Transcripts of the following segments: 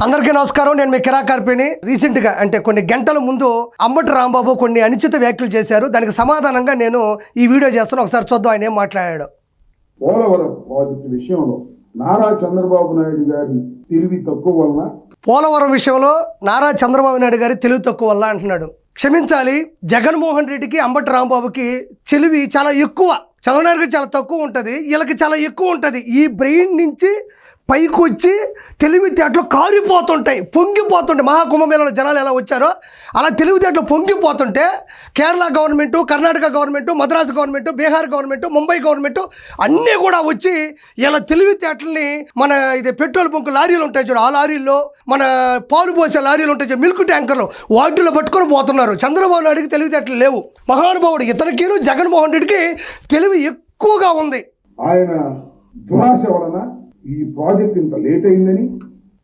అందరికీ నమస్కారం. నేను మీ కిరా కార్పిని. రీసెంట్ గా అంటే కొన్ని గంటల ముందు అంబటి రాంబాబు కొన్ని అనుచిత వ్యాఖ్యలు చేశారు. దానికి సమాధానంగా నేను ఈ వీడియో చేస్తాను. ఒకసారి చూద్దాం ఆయన ఏం మాట్లాడాడు. పోలవరం ప్రాజెక్టు విషయంలో నారా చంద్రబాబు నాయుడు గారి తెలివి తక్కువ వలన పోలవరం విషయంలో నారా చంద్రబాబు నాయుడు గారి తెలివి తక్కువ వల్ల అంటున్నాడు. క్షమించాలి, జగన్మోహన్ రెడ్డికి అంబటి రాంబాబుకి తెలివి చాలా ఎక్కువ. చంద్రబాబు నాయుడుకి చాలా తక్కువ ఉంటుంది, వీళ్ళకి చాలా ఎక్కువ ఉంటుంది. ఈ బ్రెయిన్ నుంచి పైకి వచ్చి తెలివితేటలు కారిపోతుంటాయి, పొంగిపోతుంటాయి. మహాకుంభమేళలో జనాలు ఎలా వచ్చారో అలా తెలివితేటలు పొంగిపోతుంటే Kerala government, Karnataka government, Madras government, Bihar government, Mumbai government అన్నీ కూడా వచ్చి ఇలా తెలివితేటల్ని మన ఇది పెట్రోల్ బంకు లారీలు ఉంటాయి చూడు, ఆ లారీల్లో మన పాలు పోసే లారీలు ఉంటాయి చూడు, మిల్క్ ట్యాంకర్లు, వాటిలో పట్టుకొని పోతున్నారు. చంద్రబాబు నాయుడికి తెలివితేటలు లేవు. మహానుభావుడు ఇతనికిను జగన్మోహన్ రెడ్డికి తెలివి ఎక్కువగా ఉంది. ఆయన దురాశ వలన ఈ ప్రాజెక్ట్ ఇంత లేట్ అయిందని.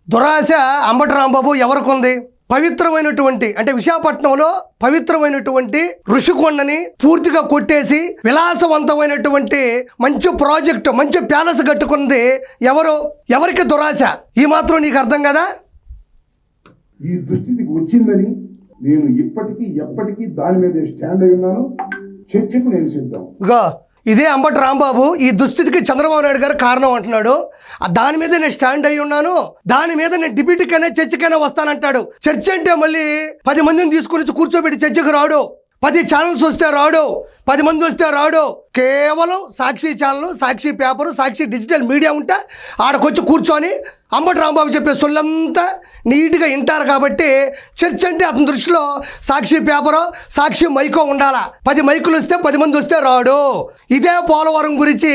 దురాశ అంబటి రాంబాబు ఎవరికి ఉంది? పవిత్రమైనటువంటి అంటే విశాఖపట్నంలో పవిత్రమైనటువంటి ఋషికొండని పూర్తిగా కొట్టేసి విలాసవంతమైనటువంటి మంచి ప్రాజెక్టు, మంచి ప్యాలెస్ కట్టుకుంది ఎవరికి దురాశ? ఈ మాత్రం నీకు అర్థం కదా? ఈ దుస్థితికి వచ్చిందని నేను ఇప్పటికీ ఎప్పటికీ దాని మీద స్టాండ్ అయి ఉన్నాను. చర్చకు నేను సిద్ధం. ఇదే అంబటి రాంబాబు ఈ దుస్థితికి చంద్రబాబు నాయుడు గారు కారణం అంటున్నాడు. దాని మీద నేను స్టాండ్ అయి ఉన్నాను, దాని మీద నేను డిబేట్కైనా చర్చకైనా వస్తానంటాడు. చర్చ అంటే మళ్ళీ 10 మందిని తీసుకుని కూర్చోబెట్టి చర్చకు రాడు, 10 ఛానల్స్ వస్తే రాడు, 10 మంది వస్తే రాడు. కేవలం సాక్షి ఛానల్, సాక్షి పేపరు, సాక్షి డిజిటల్ మీడియా ఉంటే ఆడకొచ్చి కూర్చొని అంబటి రాంబాబు చెప్పే సొల్లంతా నీట్గా వింటారు. కాబట్టి చర్చ అంటే అతని దృష్టిలో సాక్షి పేపరు, సాక్షి మైకో ఉండాలా. 10 మైకులు వస్తే 10 మంది వస్తే రాడు. ఇదే పోలవరం గురించి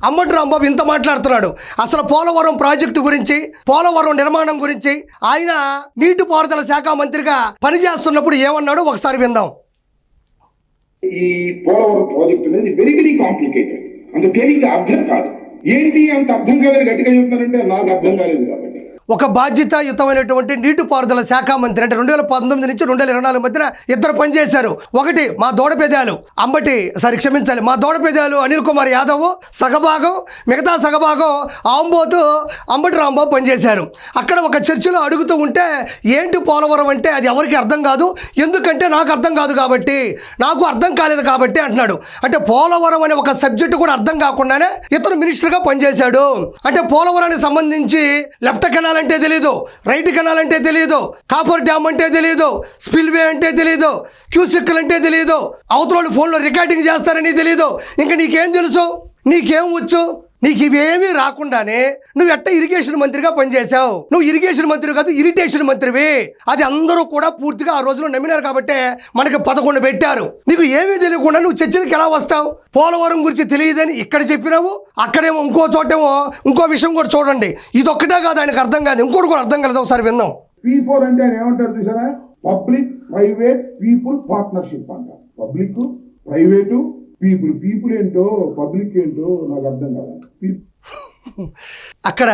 అంబటి రాంబాబు ఇంత మాట్లాడుతున్నాడు. అసలు పోలవరం ప్రాజెక్టు గురించి, పోలవరం నిర్మాణం గురించి ఆయన నీటిపారుదల శాఖ మంత్రిగా పనిచేస్తున్నప్పుడు ఏమన్నాడు ఒకసారి విందాం. ఈ పోలవరం ప్రాజెక్ట్ అనేది వెరీ వెరీ కాంప్లికేటెడ్. అంత తేలిగ్గా అర్థం కాదు. ఏంటి అంత అర్థం కాదని గట్టిగా చెప్తున్నారంటే నాకు అర్థం కాలేదు. కాబట్టి ఒక బాధ్యతాయుతమైనటువంటి నీటిపారుదల శాఖ మంత్రి అంటే 2019 నుంచి 2024 మధ్యన ఇద్దరు పనిచేశారు. ఒకటి మా దోడపెదాలు మా దోడపెదాలు అనిల్ కుమార్ యాదవ్ సగభాగం, మిగతా సగభాగం ఆంబోతు అంబటి రాంబాబు పనిచేశారు. అక్కడ ఒక చర్చలో అడుగుతూ ఉంటే ఏంటి పోలవరం అంటే అది ఎవరికి అర్థం కాదు, ఎందుకంటే నాకు అర్థం కాదు కాబట్టి, నాకు అర్థం కాలేదు కాబట్టి అంటున్నాడు. అంటే పోలవరం అనే ఒక సబ్జెక్టు కూడా అర్థం కాకుండానే ఇతను మినిస్టర్గా పనిచేశాడు. అంటే పోలవరానికి సంబంధించి లెఫ్ట్ కెనాల్ అంటే తెలియదు, రైట్ కెనాల్ అంటే తెలియదు, కాపర్ డ్యామ్ అంటే తెలియదు, స్పిల్వే అంటే తెలియదు, క్యూసిక్లు అంటే తెలియదు, అవతల ఫోన్లో రికార్డింగ్ చేస్తారని తెలియదు. ఇంకా నీకేం తెలుసు? నీకేం వచ్చు? నీకు ఇవేమీ రాకుండానే నువ్వు ఎట్ట ఇరిగేషన్ మంత్రిగా పనిచేశావు. నువ్వు ఇరిగేషన్ మంత్రి కాదు, ఇరిటేషన్ మంత్రివి. అది అందరూ కూడా పూర్తిగా ఆ రోజులో నమ్మినారు కాబట్టి మనకి 11 పెట్టారు. నీకు ఏమీ తెలియకుండా నువ్వు చర్చలకు ఎలా వస్తావు? పోలవరం గురించి తెలియదని ఇక్కడ చెప్పినావు, అక్కడేమో ఇంకో చోటేమో ఇంకో విషయం కూడా చూడండి. ఇది ఒక్కటే కాదు ఆయనకు అర్థం కాదు, ఇంకోటి కూడా అర్థం కాలేదు. ఒకసారి విన్నాం. P4 అంటే ఆయన ఏమంటారు చూసారా? పబ్లిక్ ప్రైవేట్ పీపుల్ పార్ట్నర్షిప్ అంట. పబ్లిక్ ప్రైవేటు పీపుల్ ఏంటో పబ్లిక్ ఏంటో నాకు అర్థం కాదు. అక్కడ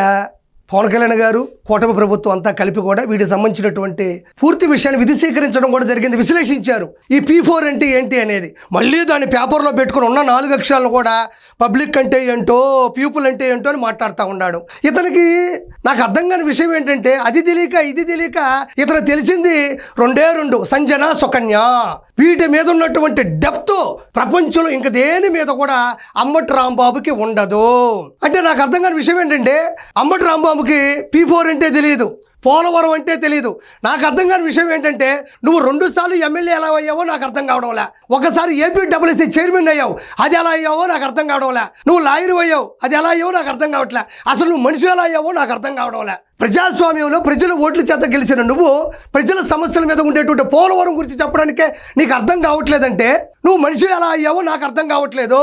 పవన్ కళ్యాణ్ గారు, కూటమి ప్రభుత్వం అంతా కలిపి కూడా వీటికి సంబంధించినటువంటి పూర్తి విషయాన్ని విధిశీకరించడం కూడా జరిగింది. విశ్లేషించారు ఈ P4 అంటే ఏంటి అనేది. మళ్ళీ దాన్ని పేపర్లో పెట్టుకుని ఉన్న 4 అక్షరాలను కూడా పబ్లిక్ అంటే ఏంటో, పీపుల్ అంటే ఏంటో అని మాట్లాడుతూ ఉన్నాడు. ఇతనికి నాకు అర్థం కాని విషయం ఏంటంటే అది తెలియక ఇది తెలియక ఇతను తెలిసింది 2 సంజన, సుకన్య. వీటి మీద ఉన్నటువంటి డెప్త్ ప్రపంచంలో ఇంక దేని మీద కూడా అంబటి రాంబాబుకి ఉండదు. అంటే నాకు అర్థం కాని విషయం ఏంటంటే అంబటి రాంబాబుకి P4 అంటే తెలియదు, పోలవరం అంటే తెలియదు. నాకు అర్థం కాని విషయం ఏంటంటే నువ్వు 2 సార్లు ఎమ్మెల్యే ఎలా అయ్యావో నాకు అర్థం కావడంలే. ఒకసారి APWC చైర్మన్ అయ్యావు, అది ఎలా అయ్యావో నాకు అర్థం కావడంలే. నువ్వు లాయర్ అయ్యావు, అది ఎలా అయ్యావో నాకు అర్థం కావట్లే. అసలు నువ్వు మనిషి ఎలా అయ్యావో నాకు అర్థం కావడంలే. ప్రజాస్వామ్యంలో ప్రజల ఓట్ల చేత గెలిచిన నువ్వు ప్రజల సమస్యల మీద ఉండేటువంటి పోలవరం గురించి చెప్పడానికే నీకు అర్థం కావట్లేదంటే నువ్వు మనిషి ఎలా అయ్యావో నాకు అర్థం కావట్లేదు.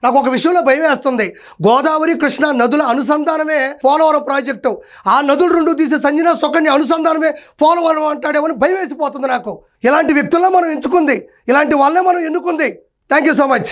నాకు ఒక విషయంలో భయం వేస్తుంది. గోదావరి, కృష్ణా నదుల అనుసంధానమే పోలవరం ప్రాజెక్టు. ఆ నదులు 2 తీసే సంజన, సుకన్య అనుసంధానమే పోలవరం అంటాడేమని భయం వేసిపోతుంది నాకు. ఇలాంటి వ్యక్తుల్లో మనం ఎంచుకుంది, ఇలాంటి వాళ్ళనే మనం ఎన్నుకుంది. Thank you so much.